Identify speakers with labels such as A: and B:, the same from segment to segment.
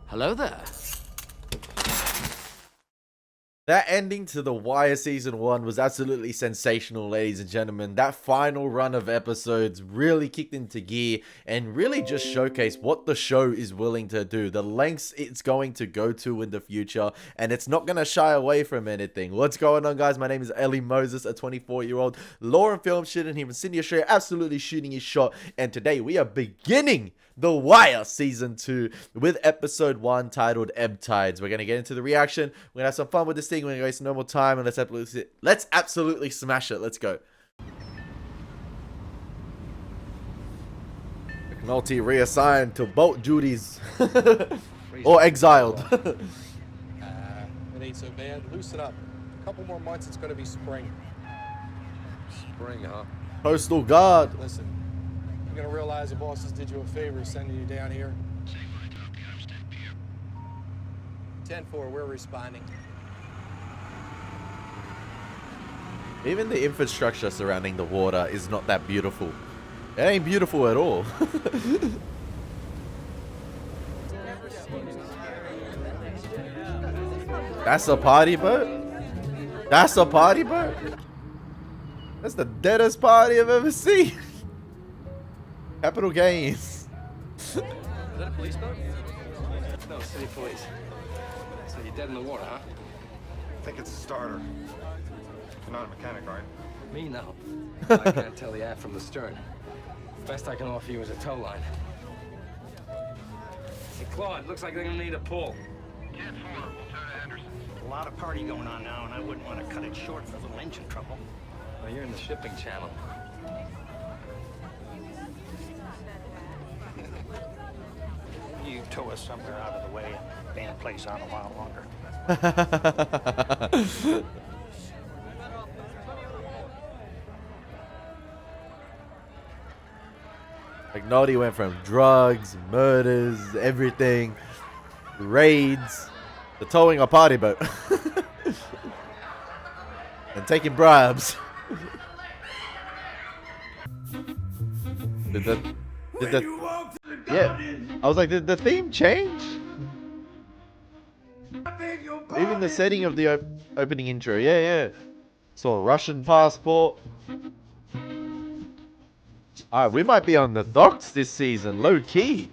A: Hello there.
B: That ending to The Wire Season 1 was absolutely sensational, ladies and gentlemen. That final run of episodes really kicked into gear and really just showcased what the show is willing to do, the lengths it's going to go to in the future, and it's not going to shy away from anything. What's going on, guys? My name is Elie Moses, a 24-year-old law and film student here in Sydney, Australia, absolutely shooting his shot, and today we are beginning The Wire Season 2 with Episode 1 titled Ebb Tides. We're going to get into the reaction. We're going to have some fun with this thing. We're going to waste no more time and let's absolutely smash it. Let's go. McNulty reassigned to boat duties or exiled.
C: It ain't so bad. Loosen up. A couple more months, it's going to be spring. Spring, huh?
B: Coastal Guard.
C: Listen, you're going to realize the bosses did you a favor sending you down here. 10-4, we're responding.
B: Even the infrastructure surrounding the water is not that beautiful. It ain't beautiful at all. That's a party boat? That's a party boat? That's the deadest party I've ever seen. Capital Gains.
C: Is that a police boat? No, city police. So you're dead in the water, huh?
D: I think it's a starter. You're not a mechanic, right?
C: Me, no. I can't tell the aft from the stern. Best I can offer you is a tow line. Hey, Claude, looks like they're gonna need a pull.
E: 10-4, we'll turn to Anderson. A lot of party going on now, and I wouldn't want to cut it short for a little engine trouble.
C: Well, you're in the shipping channel.
E: You tow us somewhere out of the way and band plays on a while longer.
B: McNulty went from drugs, murders, everything, raids, to towing a party boat. And taking bribes. Yeah, I was like, did the theme change? Even the setting of the opening intro, yeah. So Russian passport. Alright, we might be on the docks this season, low key.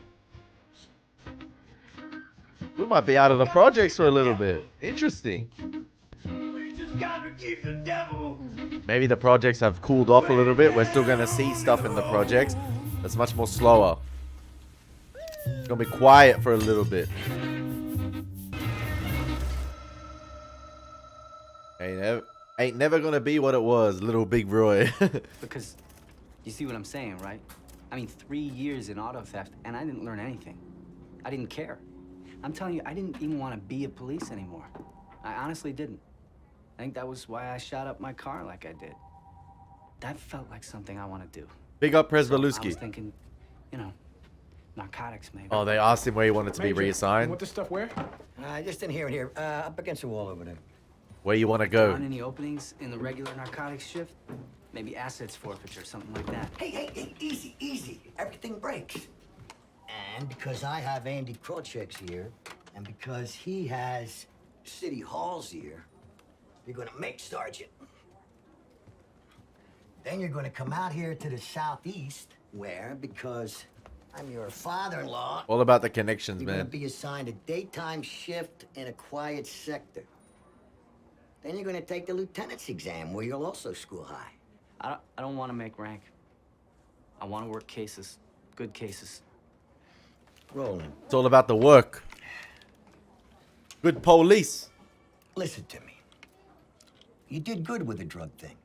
B: We might be out of the projects for a little bit. Interesting. Maybe the projects have cooled off a little bit. We're still going to see stuff in the projects that's much more slower. It's going to be quiet for a little bit. Ain't never going to be what it was, little Big Roy.
A: Because you see what I'm saying, right? I mean, 3 years in auto theft, and I didn't learn anything. I didn't care. I'm telling you, I didn't even want to be a police anymore. I honestly didn't. I think that was why I shot up my car like I did. That felt like something I want to do.
B: Big up
A: So I
B: Presvaluski.
A: was thinking, you know, narcotics maybe.
B: Oh, they asked him where he wanted to be
C: Major,
B: reassigned.
C: You want this stuff where?
F: Just in here, up against the wall over there.
B: Where you want to go.
A: On any openings in the regular narcotics shift? Maybe assets forfeiture, something like that.
F: Hey, easy. Everything breaks. And because I have Andy Krawcheck's here, and because he has City Hall's here, you're gonna make sergeant. Then you're gonna come out here to the southeast, where, because I'm your father-in-law,
B: All about the connections,
F: you're gonna
B: man.
F: be assigned a daytime shift in a quiet sector. Then you're gonna take the lieutenant's exam, where you'll also school high.
A: I don't want to make rank. I want to work cases, good cases.
F: Rolling.
B: It's all about the work. Good police.
F: Listen to me. You did good with the drug thing.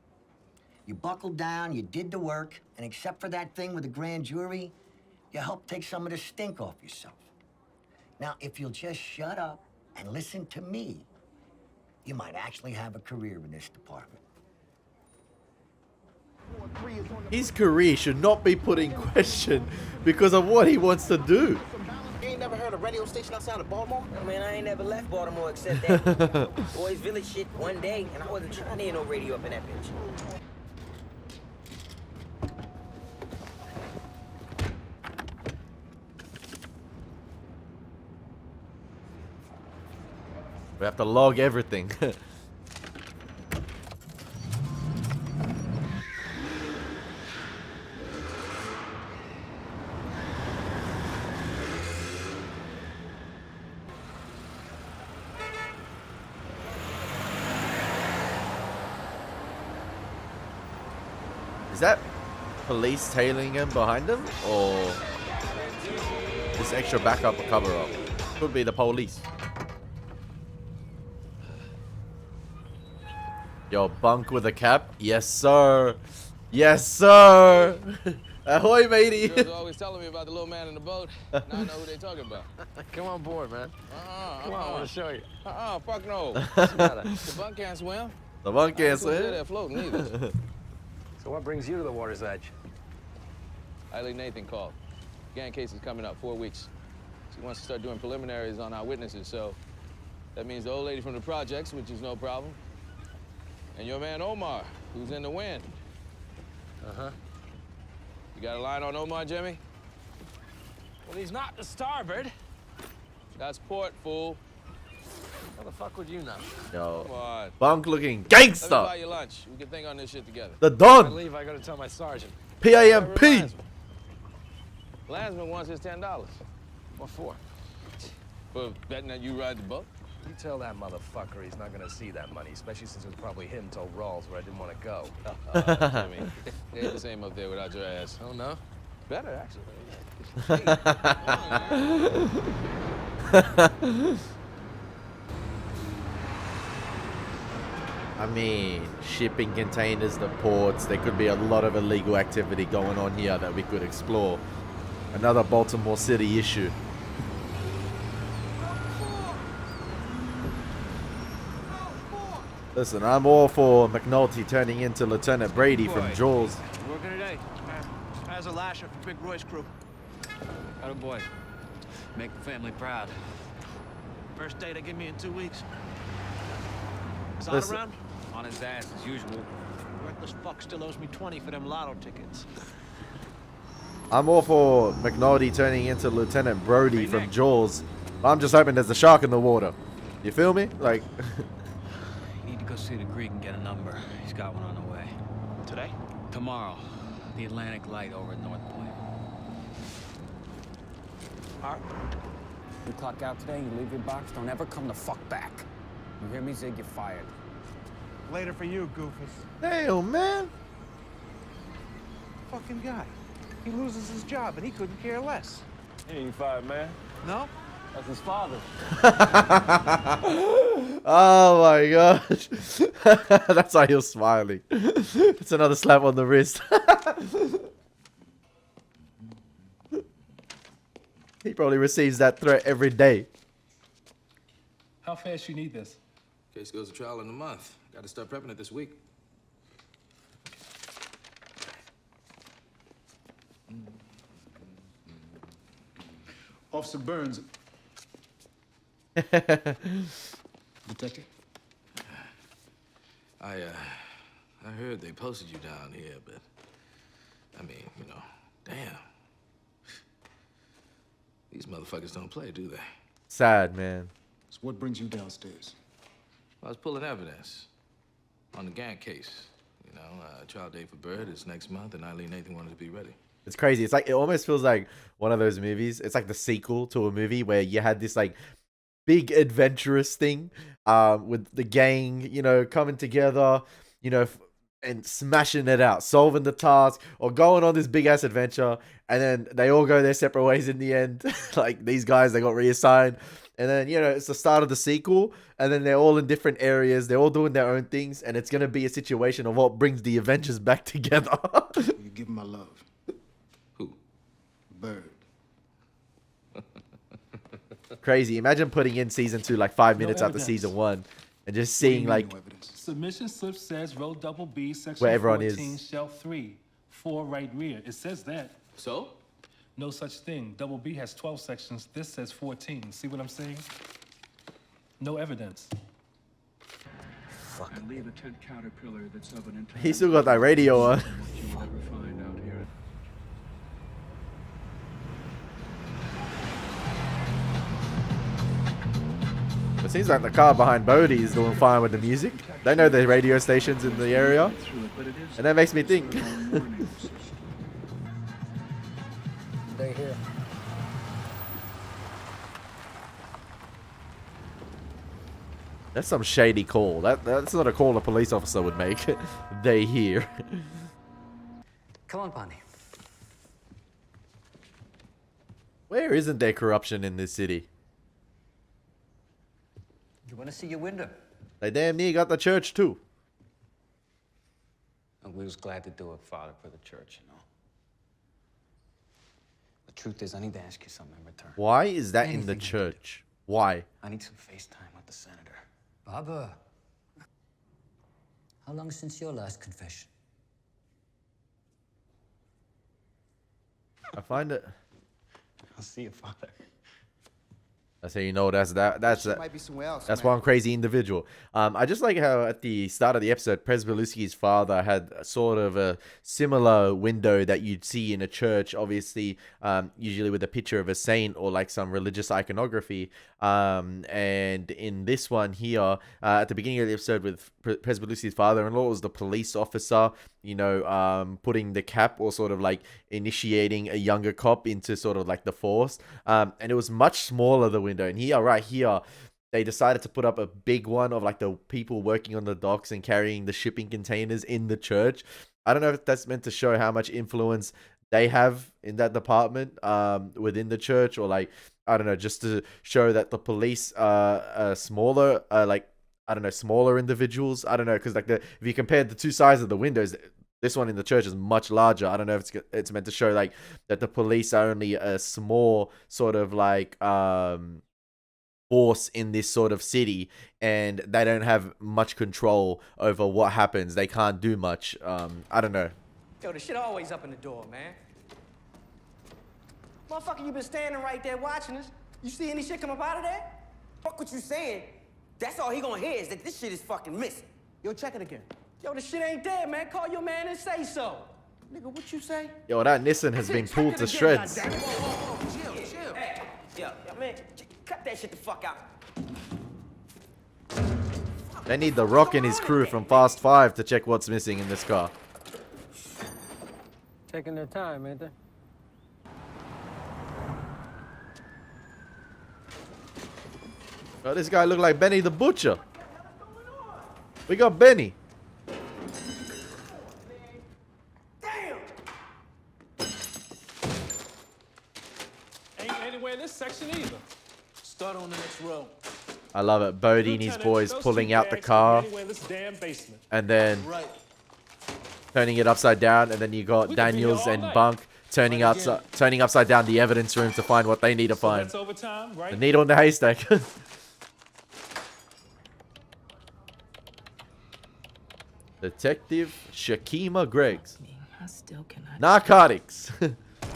F: You buckled down, you did the work, and except for that thing with the grand jury, you helped take some of the stink off yourself. Now, if you'll just shut up and listen to me, you might actually have a career in this department.
B: His career should not be put in question because of what he wants to do.
G: You ain't never heard a radio station outside of Baltimore? I mean, I ain't never left Baltimore except that Boys Village shit one day, and I wasn't trying to hear no radio up in that bitch.
B: We have to log everything. Is that police tailing him behind him, or this extra backup or cover up? Could be the police. Yo, bunk with a cap? Yes, sir. Yes, sir. Ahoy, matey.
H: Girls are always telling me about the little man in the boat. Now I know who they talking about.
E: Come on board, man. Come on, I want to show you.
H: Fuck no. What's the matter? The bunk can't swim.
B: The bunk can't
H: They're
B: swim.
H: floating either.
E: So what brings you to the water's edge?
H: Elie Nathan called. Gang case is coming up, 4 weeks. She wants to start doing preliminaries on our witnesses, so that means the old lady from the projects, which is no problem, and your man Omar, who's in the wind.
E: Uh-huh.
H: You got a line on Omar, Jimmy?
E: Well, he's not the starboard.
H: That's port, fool.
E: How the fuck would you know?
B: Yo,
H: Come on.
B: bunk looking
H: Let me
B: gangster.
H: buy you lunch. We can think on this shit together.
B: The
E: If I
B: Don.
E: leave, I gotta tell my sergeant.
B: PAMP.
H: Landsman wants his $10
E: What for?
H: for betting that you ride the boat.
E: You tell that motherfucker he's not gonna see that money, especially since it was probably him told Rawls where I didn't want to go.
H: Jimmy, it ain't the same up there without your ass.
E: Oh, no?
H: Better, actually.
B: I mean, shipping containers to ports. There could be a lot of illegal activity going on here that we could explore. Another Baltimore City issue. Listen, I'm all for McNulty turning into Lieutenant Brady from Jaws.
I: Working today. How's a lasher for Big Roy's crew?
J: Atta boy. Make the family proud.
I: First day they give me in 2 weeks. Is Odd
B: Listen.
I: around?
J: On his ass as usual.
I: Worthless fuck still owes me 20 for them lotto tickets.
B: I'm all for McNulty turning into Lieutenant Brody from Jaws. I'm just hoping there's a shark in the water. You feel me? Like,
J: Need to go see the Greek and get a number. He's got one on the way.
I: Today?
J: Tomorrow, the Atlantic Light over at North Point.
I: All right.
K: You clock out today, you leave your box, don't ever come the fuck back. You hear me, Zig? You're fired.
I: Later for you, Goofus.
B: damn, man.
I: Fucking guy. He loses his job and he couldn't care less.
E: He ain't fired, man.
I: No?
E: That's his father.
B: Oh my gosh. That's why you're smiling. It's another slap on the wrist. He probably receives that threat every day.
L: How fast you need this?
H: Case goes to trial in a month. Got to start prepping it this week.
L: Officer Burns. Detective?
H: I heard they posted you down here, but I mean, you know, damn. These motherfuckers don't play, do they?
B: Sad, man.
L: So what brings you downstairs?
H: I was pulling evidence on the gang case. You know, trial date for Bird is next month, and Elie Nathan wanted to be ready.
B: It's crazy. It's like, it almost feels like one of those movies. It's like the sequel to a movie where you had this like big adventurous thing with the gang, you know, coming together, you know, and smashing it out, solving the task or going on this big ass adventure. And then they all go their separate ways in the end. Like these guys, they got reassigned. And then, you know, it's the start of the sequel. And then they're all in different areas. They're all doing their own things. And it's going to be a situation of what brings the Avengers back together.
L: You give him my love.
H: Who?
L: Bird.
B: Crazy. Imagine putting in season 2 like 5 minutes
L: No
B: after
L: evidence.
B: season 1 and just
L: What do you
B: seeing
L: mean,
B: like
L: no evidence? Submission slip says row double B, section
B: Where everyone is.
L: 14, shelf 3, 4 right rear. It says that.
H: So?
L: No such thing. Double B has 12 sections. This says 14. See what I'm saying? No evidence.
K: Fuck.
L: I leave a tent caterpillar that's of an entire...
B: he still got that radio on.
L: you will ever find out here.
B: It seems like the car behind Bodhi is doing fine with the music. They know the radio stations in the area. And that makes me think.
K: They here.
B: That's some shady call. That's not a call a police officer would make. They hear.
K: Come on, Bonnie.
B: Where isn't there corruption in this city?
K: You want to see your window?
B: They damn near got the church too.
K: And we was glad to do it, Father, for the church, you know. The truth is, I need to ask you something in return.
B: Why is that in the church? Why?
K: I need some FaceTime with the senator. Baba, how long since your last confession?
B: I find it.
K: I'll see you, Father.
B: That's how you know that's
M: Might be somewhere else,
B: that's
M: man.
B: one crazy individual. I just like how at the start of the episode, Presbeluski's father had sort of a similar window that you'd see in a church, obviously, usually with a picture of a saint or like some religious iconography. And in this one here, at the beginning of the episode with Presbeluski's father-in-law, was the police officer, you know, putting the cap or sort of like initiating a younger cop into sort of like the force. And it was much smaller, the window. And here, right here, they decided to put up a big one of like the people working on the docks and carrying the shipping containers in the church. I don't know if that's meant to show how much influence they have in that department within the church, or like, I don't know, just to show that the police are smaller, like, I don't know, smaller individuals. I don't know, because like if you compare the two sides of the windows, this one in the church is much larger. I don't know if it's meant to show like that the police are only a small sort of like force in this sort of city, and they don't have much control over what happens. They can't do much. I don't know.
G: Yo, the shit always up in the door, man. Motherfucker, you been standing right there watching us. You see any shit come up out of there? Fuck what you saying. That's all he gonna hear is that this shit is fucking missing. Yo, check it again. Yo, the shit ain't there, man. Call your man and say so. Nigga, what you say?
B: Yo, that Nissan has been pulled to shreds.
G: Chill. Hey, yo, man, cut that shit the fuck out.
B: They need The Rock and his crew from Fast 5 to check what's missing in this car.
K: Taking their time, ain't they?
B: Oh, this guy look like Benny the Butcher. We got Benny.
L: Ain't anywhere in this section either.
I: Start on the next row.
B: I love it. Bodie and his boys pulling out the car. And then turning it upside down. And then you got Daniels and Bunk turning upside down the evidence room to find what they need to find. The needle in the haystack. Detective Shakima Greggs.
F: I still cannot.
B: Narcotics.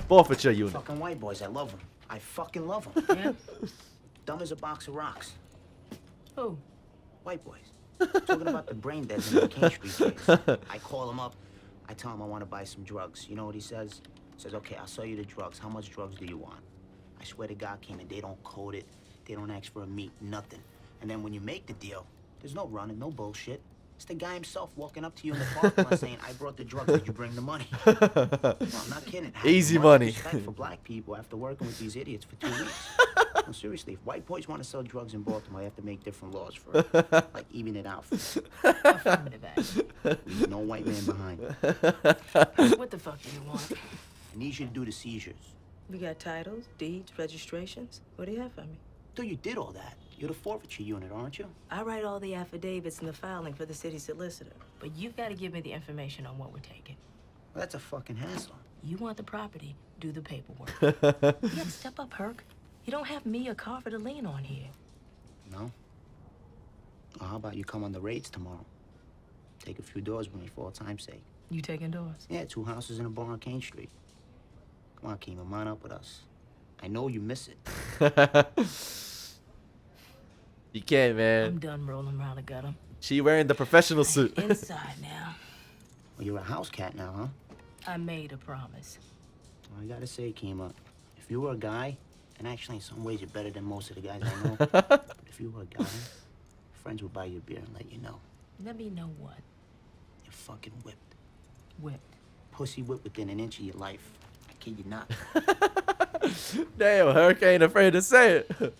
B: Forfeiture unit.
F: Fucking white boys, I love them. I fucking love them. Yeah? Dumb as a box of rocks. Who? White boys. Talking about the brain dead in the King Street case. I call him up. I tell him I want to buy some drugs. You know what he says? He says, okay, I'll sell you the drugs. How much drugs do you want? I swear to God, Keenan, they don't code it. They don't ask for a meat, nothing. And then when you make the deal, there's no running, no bullshit. It's the guy himself walking up to you in the parking lot saying, I brought the drugs, did you bring the money? No, I'm not kidding.
B: Easy money.
F: Respect for black people after working with these idiots for 2 weeks. No, seriously, if white boys want to sell drugs in Baltimore, you have to make different laws for it. Like, even it out. Leave no white man behind.
N: What the fuck do you want?
F: I need you to do the seizures.
N: We got titles, deeds, registrations. What do you have for me?
F: Dude, you did all that. You're the forfeiture unit, aren't you?
N: I write all the affidavits and the filing for the city solicitor. But you've got to give me the information on what we're taking.
F: Well, that's a fucking hassle.
N: You want the property, do the paperwork. You gotta step up, Herc. You don't have me or Carver to lean on here.
F: No? Well, how about you come on the raids tomorrow? Take a few doors with me for old time's sake.
N: You taking doors?
F: Yeah, 2 houses and a bar on Kane Street. Come on, Keema, line up with us. I know you miss it.
B: You can't, man.
N: I'm done rolling around the gutter.
B: She wearing the professional suit.
N: Inside now.
F: Well, you're a house cat now, huh?
N: I made a promise.
F: Well, I gotta say, Keema, if you were a guy,
M: And actually, in some ways, you're better than most of the guys I know. But if you were a guy, friends would buy you a beer and let you know.
N: Let me know what?
M: You're fucking whipped.
N: Whipped.
M: Pussy whipped within an inch of your life. I kid you not.
B: Damn, Hurricane afraid to say it.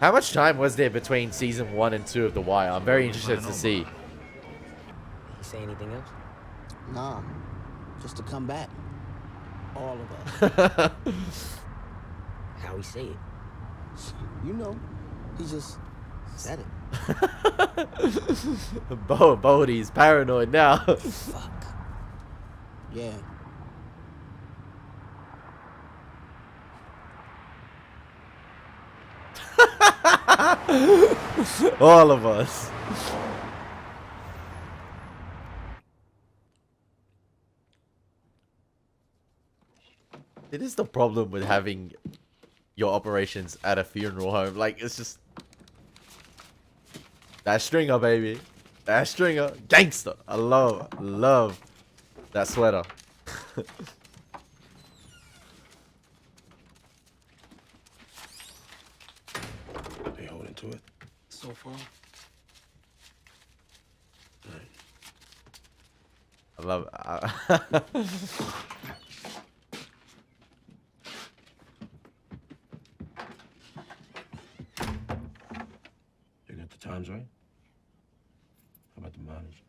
B: How much time was there between season 1 and 2 of The Wire? I'm very interested to see.
G: You say anything else?
M: Nah, just to come back. All of us.
G: How he say it?
M: You know, he just said it.
B: Bodie's paranoid now.
M: Fuck. Yeah.
B: All of us. It is the problem with having your operations at a funeral home. Like, it's just... That stringer, baby. That stringer. Gangster. I love that sweater.
I: They holding to it?
L: So far.
B: I love it.
I: You got the times right? How about the mileage?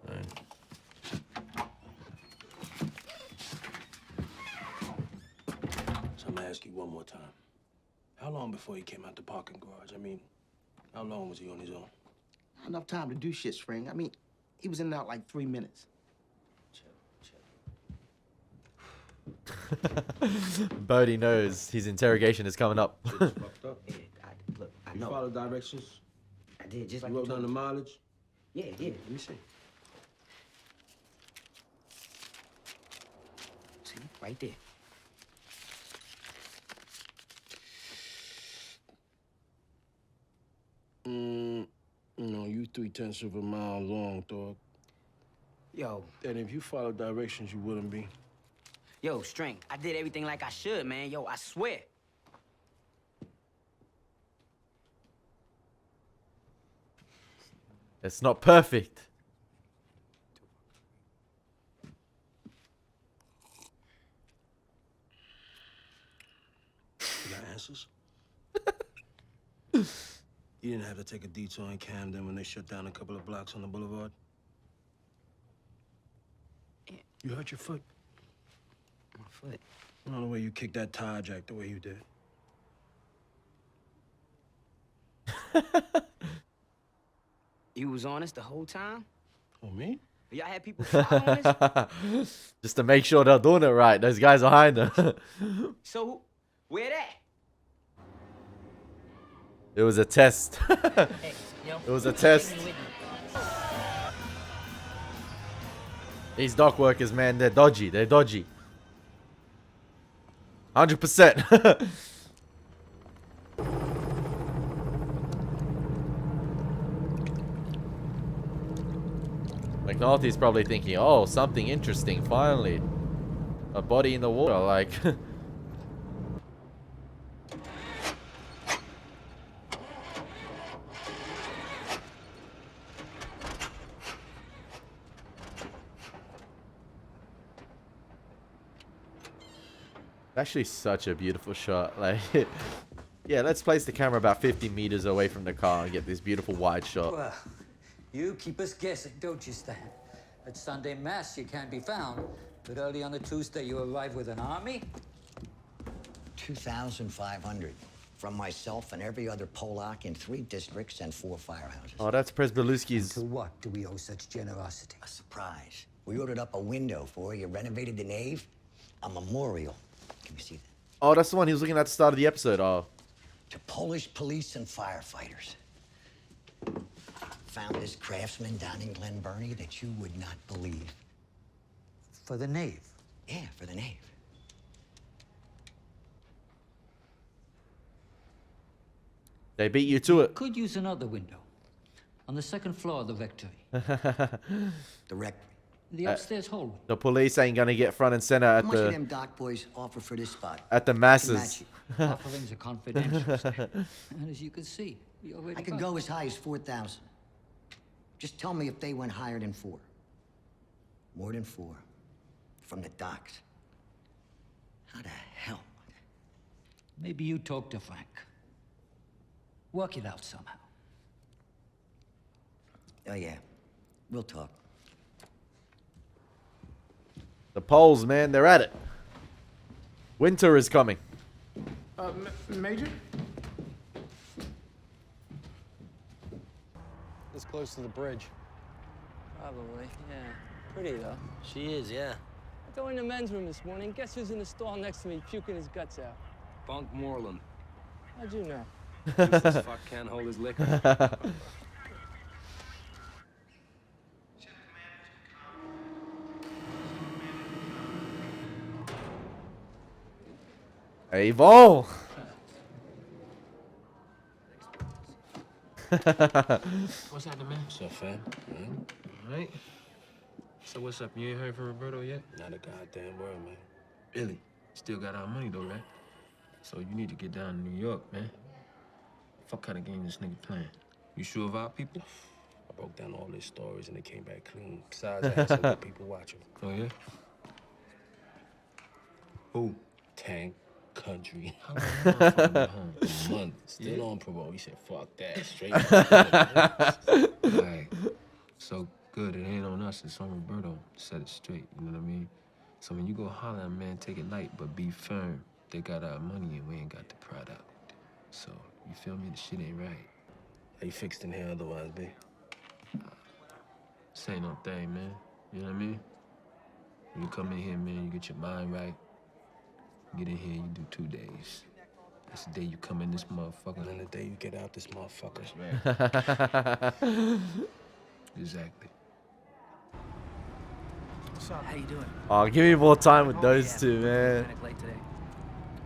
I: All right. So I'm gonna ask you one more time. How long before he came out the parking garage? I mean, how long was he on his own?
M: Not enough time to do shit, Spring. I mean, he was in and out like 3 minutes.
B: Bodie knows his interrogation is coming up.
G: Look, I
I: You
G: know.
I: follow directions?
G: I did, just like
I: You
G: you
I: wrote down
G: told
I: the
G: me.
I: mileage?
G: Yeah, yeah.
I: Let me see.
G: See, right there.
I: No, you 0.3 of a mile long, dog.
G: Yo,
I: And if you follow directions, you wouldn't be.
G: yo, String, I did everything like I should, man. Yo, I swear.
B: It's not perfect.
I: You got answers? You didn't have to take a detour in Camden when they shut down a couple of blocks on the boulevard? You hurt your foot?
G: My foot.
I: I don't know the way you kicked that tire jack the way you did.
G: You was on us the whole time?
I: Oh, me?
G: Y'all had people following us?
B: Just to make sure they're doing it right. Those guys behind them.
G: So, where that?
B: It was a test. It was a test. These dock workers, man, they're dodgy. They're dodgy. 100%. McNulty's probably thinking, oh, something interesting, finally. A body in the water, like... Actually such a beautiful shot. Like, yeah, let's place the camera about 50 meters away from the car and get this beautiful wide shot.
O: Well, you keep us guessing, don't you, Stan? At Sunday Mass, you can't be found, but early on the Tuesday, you arrive with an army?
F: 2,500 from myself and every other Polak in 3 districts and 4 firehouses.
B: Oh, that's Presbeluski's.
O: To what do we owe such generosity?
F: A surprise. We ordered up a window for you, renovated the nave, a memorial. Can you see that?
B: Oh, that's the one he was looking at the start of the episode. Oh.
F: To Polish police and firefighters. Found this craftsman down in Glen Burnie that you would not believe.
O: For the nave?
F: Yeah, for the nave.
B: They beat you to it.
O: Could use another window. On the 2nd floor of the rectory.
F: The rectory.
O: The upstairs hole.
B: The police ain't gonna get front and center
F: How
B: at
F: much of
B: the
F: them dock boys offer for this spot?
B: at the
F: To
B: masses.
F: match it.
O: Offerings are confidential, sir. And as you can see, we already
F: I could
O: got
F: go as high as 4,000. Just tell me if they went higher than 4. More than 4. From the docks. How the hell?
O: Maybe you talk to Frank. Work it out somehow.
F: Oh, yeah. We'll talk.
B: The Poles, man, they're at it. Winter is coming.
P: Major?
C: This close to the bridge.
J: Probably, yeah. Pretty, though.
G: She is, yeah.
J: I go in the men's room this morning. Guess who's in the stall next to me puking his guts out?
I: Bunk Moreland.
J: How'd you know?
I: Just as fuck can't hold his liquor.
B: Avon!
I: What's happening, man? What's up, fam? All right. So what's up? You ain't heard from Roberto yet? Not a goddamn word, man. Really? Still got our money, though, right? So you need to get down to New York, man. Fuck kind of game this nigga playing? You sure of our people? I broke down all his stories and they came back clean. Besides, I had some good people watching. Oh, yeah? Who? Tank. Country. How long home? A month. Still on parole. He said, fuck that. Straight. Right. So good. It ain't on us. It's on Roberto. Set it straight. You know what I mean? So when you go holler at man, take it light, but be firm. They got our money and we ain't got the product. So, you feel me? The shit ain't right. How you fixed in here otherwise, B? This ain't no thing, man. You know what I mean? When you come in here, man, you get your mind right. Get in here, you do 2 days. That's the day you come in this motherfucker, and then the day you get out this motherfucker. Right. Exactly.
J: What's up? How you doing?
B: Oh, give me more time with those two, man.
J: Late today.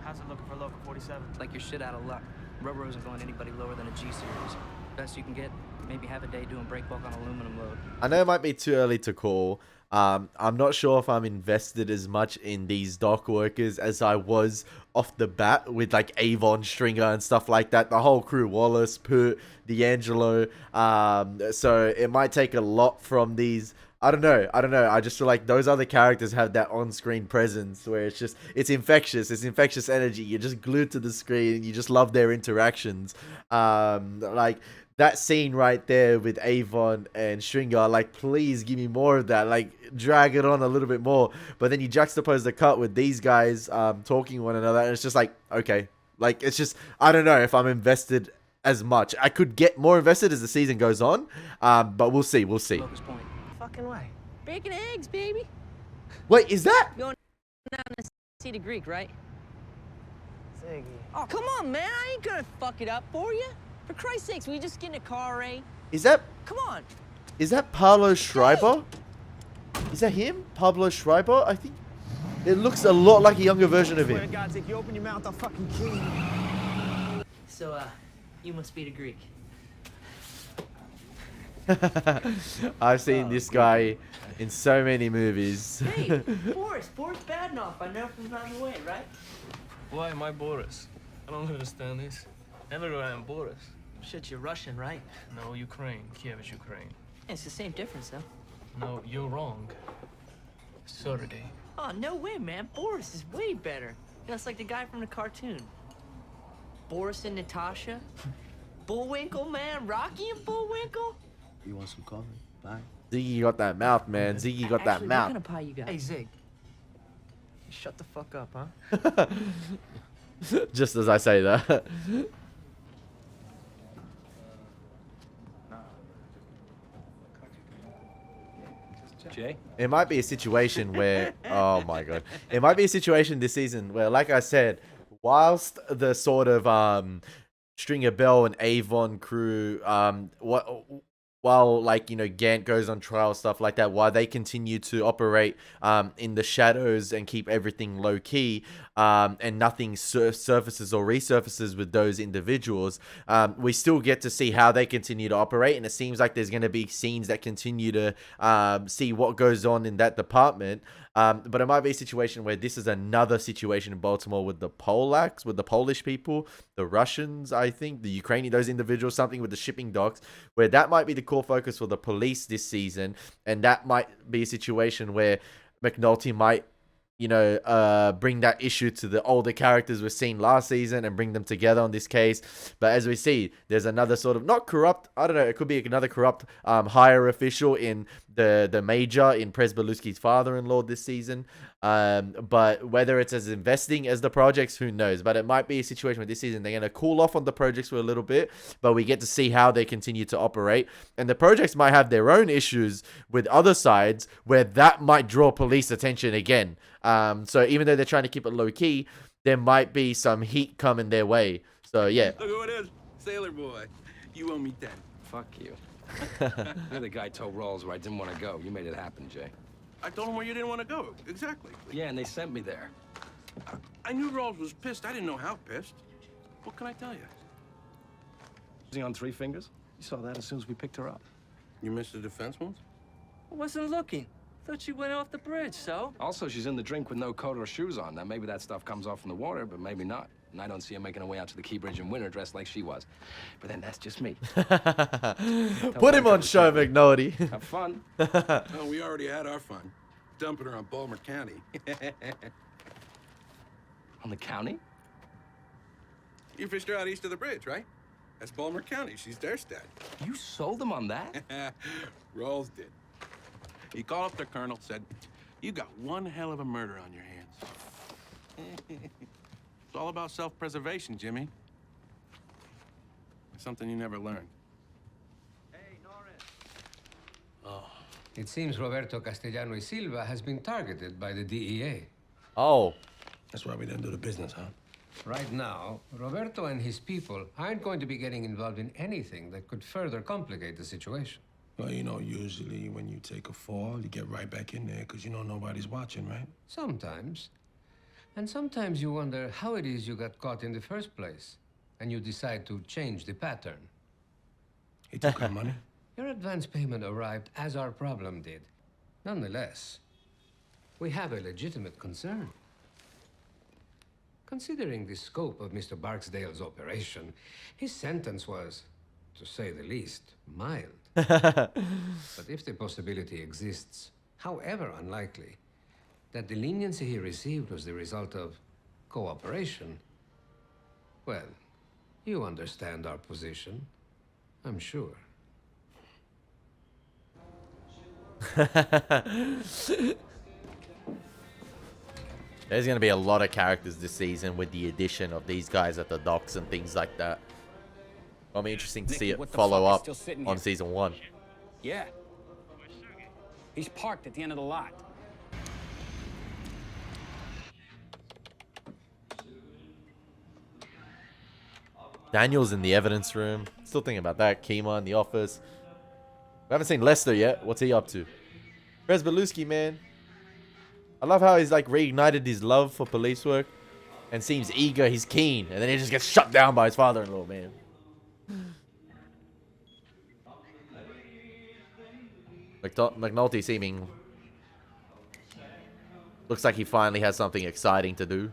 P: How's it looking for local 47?
J: Like you're shit out of luck. Rubber isn't going anybody lower than a G series. Best you can get, maybe have a day doing break bulk on aluminum load.
B: I know it might be too early to call. I'm not sure if I'm invested as much in these dock workers as I was off the bat with like Avon, Stringer, and stuff like that. The whole crew, Wallace, Pert, D'Angelo. So it might take a lot from these. I don't know. I just feel like those other characters have that on-screen presence where it's infectious. It's infectious energy. You're just glued to the screen and you just love their interactions. Like that scene right there with Avon and Stringer, like, please give me more of that. Like, drag it on a little bit more. But then you juxtapose the cut with these guys talking to one another, and it's just like, okay. Like, it's just, I don't know if I'm invested as much. I could get more invested as the season goes on, but we'll see.
J: Fucking way. Bacon and eggs, baby.
B: Wait, is that?
J: Going down to see the Greek, right?
P: Ziggy.
J: Oh, come on, man. I ain't gonna fuck it up for you. For Christ's sakes, will you just get in a car, Ray?
B: Is that Pablo Schreiber? Is that him? Pablo Schreiber? I think it looks a lot like a younger version of
P: Swear to
B: him.
P: God, Zig, you open your mouth, I'll fucking kill you.
J: So, you must be the Greek.
B: I've seen this guy in so many movies.
J: Hey, Boris bad enough. I know from around the way, right?
I: Why am I Boris? I don't understand this. Never I am Boris.
J: Shit, you're Russian, right?
I: No, Ukraine. Kiev is Ukraine.
J: It's the same difference, though.
I: No, you're wrong. Sorry.
J: Oh, no way, man. Boris is way better. That's like the guy from the cartoon. Boris and Natasha. Bullwinkle, man. Rocky and Bullwinkle.
M: You want some coffee? Bye.
B: Ziggy got that mouth, man. Ziggy got that mouth.
J: What kind of pie you got?
P: Hey, Zig. Shut the fuck up, huh?
B: Just as I say that.
I: Jay?
B: It might be a situation where, oh my god, it might be a situation this season where, like I said, whilst the sort of Stringer Bell and Avon crew, while, like, you know, Gant goes on trial, stuff like that, why they continue to operate in the shadows and keep everything low key, and nothing surfaces or resurfaces with those individuals, we still get to see how they continue to operate. And it seems like there's going to be scenes that continue to see what goes on in that department. But it might be a situation where this is another situation in Baltimore with the Polacks, with the Polish people, the Russians, I think, the Ukrainian, those individuals, something with the shipping docks, where that might be the core focus for the police this season. And that might be a situation where McNulty might, you know, bring that issue to the older characters we've seen last season and bring them together on this case. But as we see, there's another sort of, not corrupt, I don't know, it could be another corrupt higher official in the major, in Presbeluski's father-in-law this season. But whether it's as investing as the projects, who knows? But it might be a situation where this season they're going to cool off on the projects for a little bit, but we get to see how they continue to operate. And the projects might have their own issues with other sides where that might draw police attention again. So even though they're trying to keep it low key, there might be some heat coming their way. So yeah.
Q: Look who it is, Sailor Boy. You owe me 10.
I: Fuck you. You're the guy told Rawls where I didn't want to go. You made it happen, Jay.
Q: I told him where you didn't want to go. Exactly.
I: Yeah, and they sent me there.
Q: I knew Rawls was pissed. I didn't know how pissed. What can I tell you?
I: Is he on 3 fingers? You saw that as soon as we picked her up.
Q: You missed the defense moves?
J: I wasn't looking. Thought she went off the bridge, so?
I: Also, she's in the drink with no coat or shoes on. Now, maybe that stuff comes off from the water, but maybe not. And I don't see her making her way out to the Key Bridge in winter dressed like she was. But then that's just me.
B: Put him on show, McNulty.
I: Have fun.
Q: Oh, we already had our fun. Dumping her on Balmer County.
I: On the county?
Q: You fished her out east of the bridge, right? That's Balmer County. She's their stat.
I: You sold them on that?
Q: Rawls did. He called up their colonel, said, "You got one hell of a murder on your hands." It's all about self-preservation, Jimmy. Something you never learned.
R: It seems Roberto Castellano y Silva has been targeted by the DEA.
B: Oh.
I: That's why we didn't do the business, huh?
R: Right now, Roberto and his people aren't going to be getting involved in anything that could further complicate the situation.
I: Well, you know, usually when you take a fall, you get right back in there because you know nobody's watching, right?
R: Sometimes. And sometimes you wonder how it is you got caught in the first place, and you decide to change the pattern.
I: He took our money?
R: Your advance payment arrived as our problem did. Nonetheless, we have a legitimate concern. Considering the scope of Mr. Barksdale's operation, his sentence was, to say the least, mild. But if the possibility exists, however unlikely, that the leniency he received was the result of cooperation, well, you understand our position, I'm sure.
B: There's going to be a lot of characters this season with the addition of these guys at the docks and things like that. It'll be interesting to see it follow up on season 1.
K: Yeah. He's parked at the end of the lot.
B: Daniel's in the evidence room. Still thinking about that. Kima in the office. We haven't seen Lester yet. What's he up to? Presbeluski, man. I love how he's like reignited his love for police work and seems eager. He's keen. And then he just gets shut down by his father-in-law, man. McNulty seeming... looks like he finally has something exciting to do.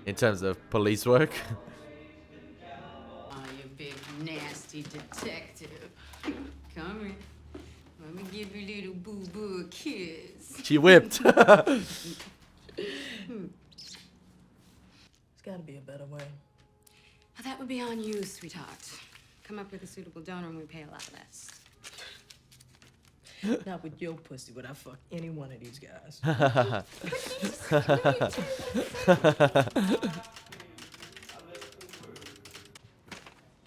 B: In terms of police work.
S: Oh, you big nasty detective. Come here. Let me give your little boo-boo a kiss.
B: She whipped.
N: There's gotta be a better way.
S: Well, that would be on you, sweetheart. Come up with a suitable donor and we pay a lot less.
N: Not with your pussy would I fuck any one of these guys.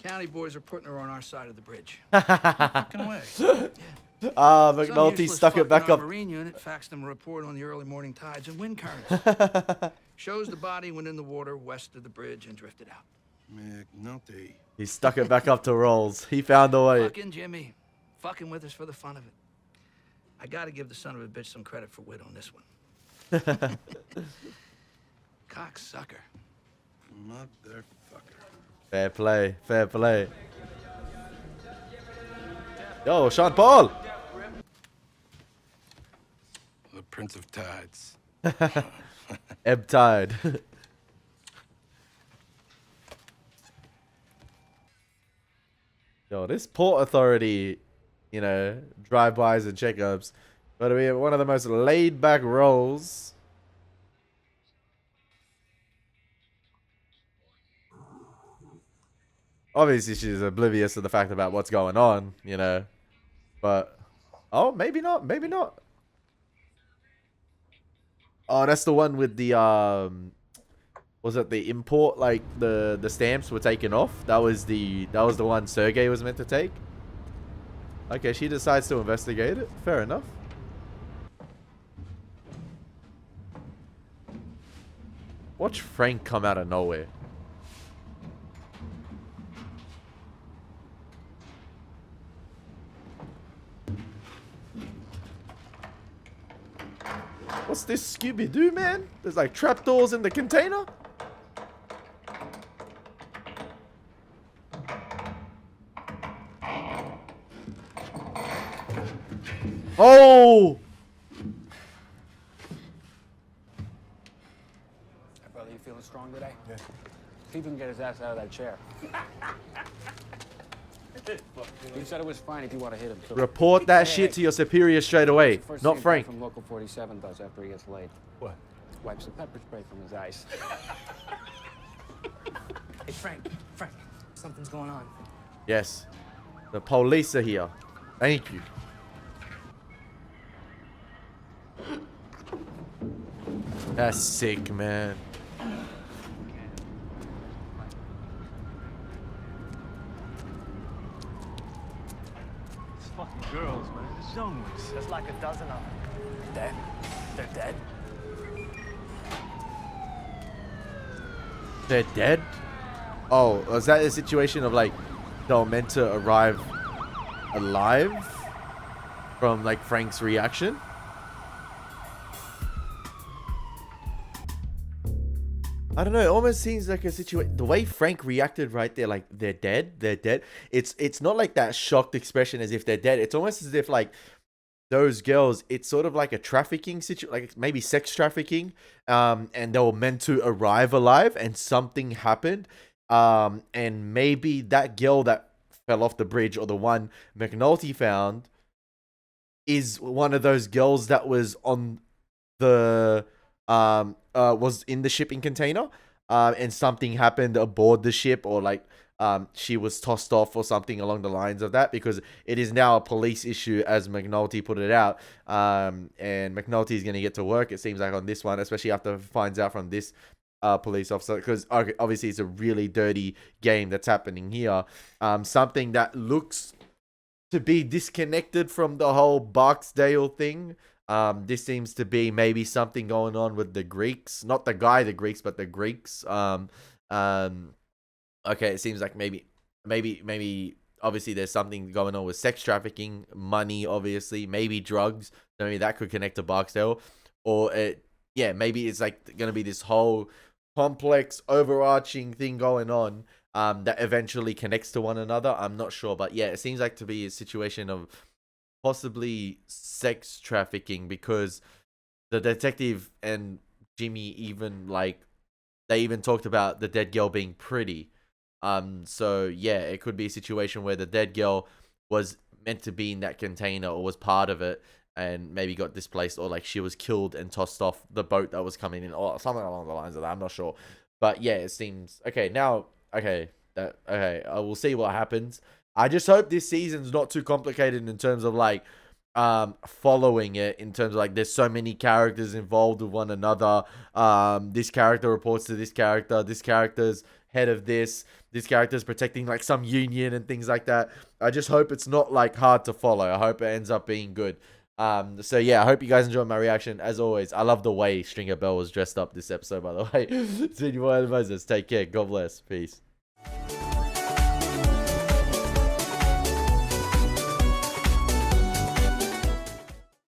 E: County boys are putting her on our side of the bridge.
B: Fucking
E: way.
B: McNulty stuck it back up.
E: Marine unit faxed them a report on the early morning tides and wind currents. Shows the body went in the water west of the bridge and drifted out.
Q: McNulty.
B: He stuck it back up to Rolls. He found a way.
G: Fucking Jimmy. Fucking with us for the fun of it. I gotta give the son of a bitch some credit for wit on this one. Cocksucker.
Q: Motherfucker.
B: Fair play. Fair play. Yo, Sean Paul.
Q: The Prince of Tides.
B: Ebb Tide. Yo, this Port Authority, you know, drive-bys and checkups, gotta be one of the most laid-back roles. Obviously, she's oblivious to the fact about what's going on, you know. But, oh, maybe not, maybe not. Oh, that's the one with the, was it the import, like, the stamps were taken off? That was the one Sergey was meant to take? Okay, she decides to investigate it. Fair enough. Watch Frank come out of nowhere. What's this Scooby-Doo, man? There's like trapdoors in the container? Oh!
K: Hey, brother, you feeling strong today? Yeah. See if you can get his ass out of that chair. He said it was fine if you want to hit him. So
B: Report that shit to your superior straight away.
K: First
B: Not
K: thing
B: Frank.
K: From Local 47 does after he gets laid.
L: What?
K: Wipes the pepper spray from his eyes.
G: Hey, Frank, something's going on.
B: Yes. The police are here. Thank you. That's sick, man.
L: It's fucking girls, man. It's young ones.
G: There's like a dozen of them. Dead? They're dead?
B: They're dead? Oh, was that a situation of like they were meant to arrive alive from like Frank's reaction? I don't know. It almost seems like a situation. The way Frank reacted right there, like they're dead, they're dead. It's not like that shocked expression as if they're dead. It's almost as if like those girls, it's sort of like a trafficking situation, like maybe sex trafficking, and they were meant to arrive alive and something happened, and maybe that girl that fell off the bridge or the one McNulty found is one of those girls that was on the was in the shipping container, and something happened aboard the ship, or like she was tossed off or something along the lines of that, because it is now a police issue as McNulty put it out, and McNulty is going to get to work, it seems like, on this one, especially after he finds out from this police officer, because obviously it's a really dirty game that's happening here. Something that looks to be disconnected from the whole Barksdale thing. This seems to be maybe something going on with the Greeks, not the Greeks, but the Greeks. Okay, it seems like maybe, obviously there's something going on with sex trafficking, money, obviously, maybe drugs. Maybe that could connect to Barksdale, or yeah, maybe it's like gonna be this whole complex, overarching thing going on, that eventually connects to one another. I'm not sure, but yeah, it seems like to be a situation of possibly sex trafficking, because the detective and Jimmy even they even talked about the dead girl being pretty. So yeah, it could be a situation where the dead girl was meant to be in that container or was part of it and maybe got displaced, or like she was killed and tossed off the boat that was coming in, or something along the lines of that. I'm not sure, but yeah, it seems okay now. Okay, I will see what happens. I just hope this season's not too complicated in terms of like following it, in terms of like there's so many characters involved with one another. This character reports to this character's head of this character's protecting like some union and things like that. I just hope it's not like hard to follow. I hope it ends up being good. So yeah, I hope you guys enjoyed my reaction. As always, I love the way Stringer Bell was dressed up this episode, by the way. It's been your boy, Elie Moses. Take care. God bless. Peace.